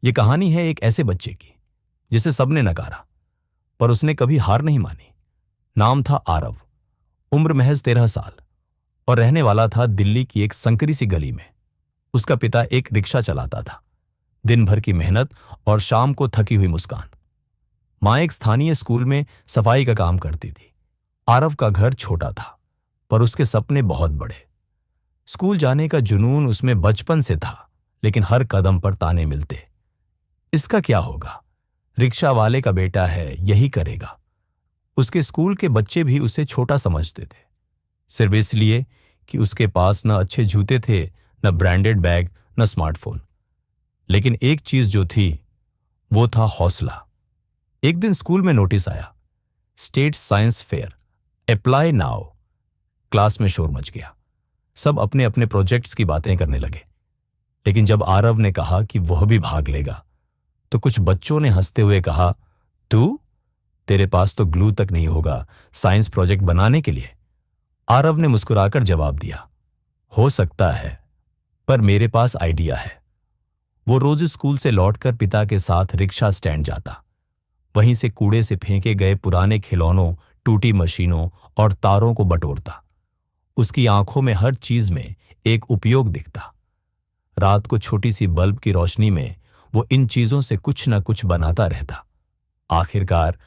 ये कहानी है एक ऐसे बच्चे की जिसे सबने नकारा, पर उसने कभी हार नहीं मानी। नाम था आरव, उम्र महज 13 साल और रहने वाला था दिल्ली की एक संकरी सी गली में। उसका पिता एक रिक्शा चलाता था। दिन भर की मेहनत और शाम को थकी हुई मुस्कान। मां एक स्थानीय स्कूल में सफाई का काम करती थी। आरव का घर छोटा था, पर उसके सपने बहुत बड़े। स्कूल जाने का जुनून उसमें बचपन से था, लेकिन हर कदम पर ताने मिलते। इसका क्या होगा, रिक्शा वाले का बेटा है, यही करेगा। उसके स्कूल के बच्चे भी उसे छोटा समझते थे, सिर्फ इसलिए कि उसके पास न अच्छे जूते थे, न ब्रांडेड बैग, न स्मार्टफोन। लेकिन एक चीज जो थी वो था हौसला। एक दिन स्कूल में नोटिस आया, state science fair, apply now. Class में शोर मच गया। सब अपने अपने प्रोजेक्ट्स की बातें करने लगे। लेकिन जब आरव ने कहा कि वह भी भाग लेगा, तो कुछ बच्चों ने हंसते हुए कहा, तू, तेरे पास तो ग्लू तक नहीं होगा साइंस प्रोजेक्ट बनाने के लिए। आरव ने मुस्कुराकर जवाब दिया, हो सकता है, पर मेरे पास आइडिया है। वो रोज स्कूल से लौटकर पिता के साथ रिक्शा स्टैंड जाता। वहीं से कूड़े से फेंके गए पुराने खिलौनों, टूटी मशीनों और तारों को बटोरता। उसकी आंखों में हर चीज में एक उपयोग दिखता। रात को छोटी सी बल्ब की रोशनी में वो इन चीजों से कुछ न कुछ बनाता रहता। आखिरकार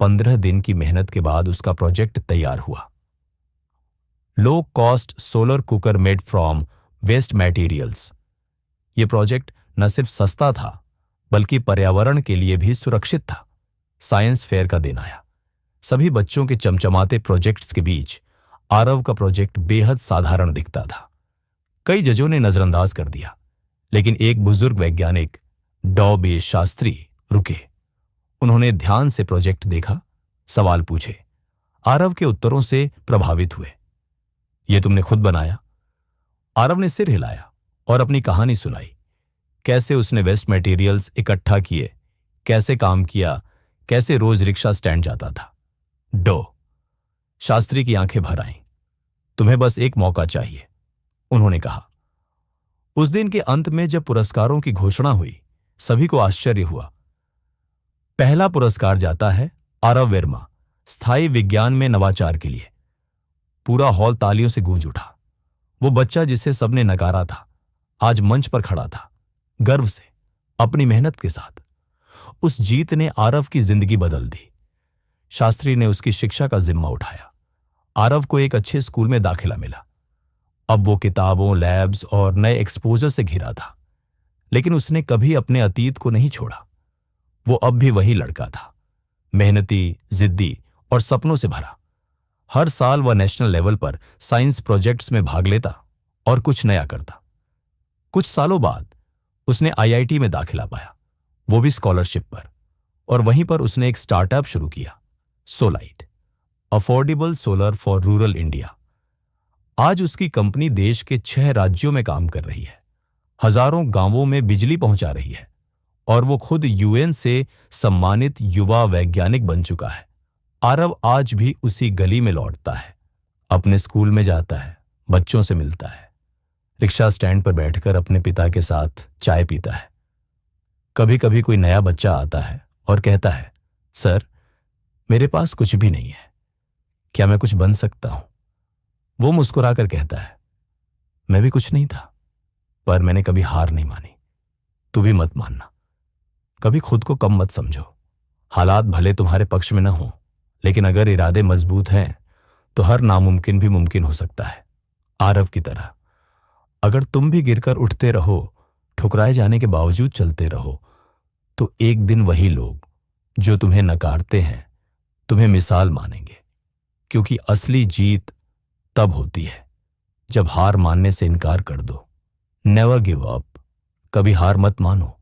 15 दिन की मेहनत के बाद उसका प्रोजेक्ट तैयार हुआ। Low cost solar cooker made from waste materials. यह प्रोजेक्ट न सिर्फ सस्ता था, बल्कि पर्यावरण के लिए भी सुरक्षित था। साइंस फेयर का दिन आया। सभी बच्चों के चमचमाते प्रोजेक्ट्स के बीच आरव का प्रोजेक्ट बेहद साधारण दिखता था। कई जजों ने नजरअंदाज कर दिया, लेकिन एक बुजुर्ग वैज्ञानिक डॉ. शास्त्री रुके। उन्होंने ध्यान से प्रोजेक्ट देखा, सवाल पूछे, आरव के उत्तरों से प्रभावित हुए। यह तुमने खुद बनाया? आरव ने सिर हिलाया और अपनी कहानी सुनाई। कैसे उसने वेस्ट मटेरियल्स इकट्ठा किए, कैसे काम किया, कैसे रोज रिक्शा स्टैंड जाता था। डॉ. शास्त्री की आंखें भर आईं। तुम्हें बस एक मौका चाहिए, उन्होंने कहा। उस दिन के अंत में जब पुरस्कारों की घोषणा हुई, सभी को आश्चर्य हुआ। पहला पुरस्कार जाता है आरव वर्मा, स्थायी विज्ञान में नवाचार के लिए। पूरा हॉल तालियों से गूंज उठा। वो बच्चा जिसे सबने नकारा था, आज मंच पर खड़ा था, गर्व से, अपनी मेहनत के साथ। उस जीत ने आरव की जिंदगी बदल दी। शास्त्री ने उसकी शिक्षा का जिम्मा उठाया। आरव को एक अच्छे स्कूल में दाखिला मिला। अब वो किताबों, लैब्स और नए एक्सपोजर से घिरा था। लेकिन उसने कभी अपने अतीत को नहीं छोड़ा। वो अब भी वही लड़का था, मेहनती, जिद्दी और सपनों से भरा। हर साल वह नेशनल लेवल पर साइंस प्रोजेक्ट्स में भाग लेता और कुछ नया करता। कुछ सालों बाद उसने आईआईटी में दाखिला पाया, वो भी स्कॉलरशिप पर। और वहीं पर उसने एक स्टार्टअप शुरू किया, Solight, affordable solar for rural India. आज उसकी कंपनी देश के 6 राज्यों में काम कर रही है, हजारों गांवों में बिजली पहुंचा रही है, और वो खुद यूएन से सम्मानित युवा वैज्ञानिक बन चुका है। आरव आज भी उसी गली में लौटता है, अपने स्कूल में जाता है, बच्चों से मिलता है, रिक्शा स्टैंड पर बैठकर अपने पिता के साथ चाय पीता है। कभी कभी कोई नया बच्चा आता है और कहता है, सर, मेरे पास कुछ भी नहीं है, क्या मैं कुछ बन सकता हूं? वो मुस्कुराकर कहता है, मैं भी कुछ नहीं था, पर मैंने कभी हार नहीं मानी। तू भी मत मानना। कभी खुद को कम मत समझो। हालात भले तुम्हारे पक्ष में न हो, लेकिन अगर इरादे मजबूत हैं तो हर नामुमकिन भी मुमकिन हो सकता है। आरव की तरह अगर तुम भी गिरकर उठते रहो, ठुकराए जाने के बावजूद चलते रहो, तो एक दिन वही लोग जो तुम्हें नकारते हैं तुम्हें मिसाल मानेंगे। क्योंकि असली जीत तब होती है जब हार मानने से इनकार कर दो। Never give up. कभी हार मत मानो।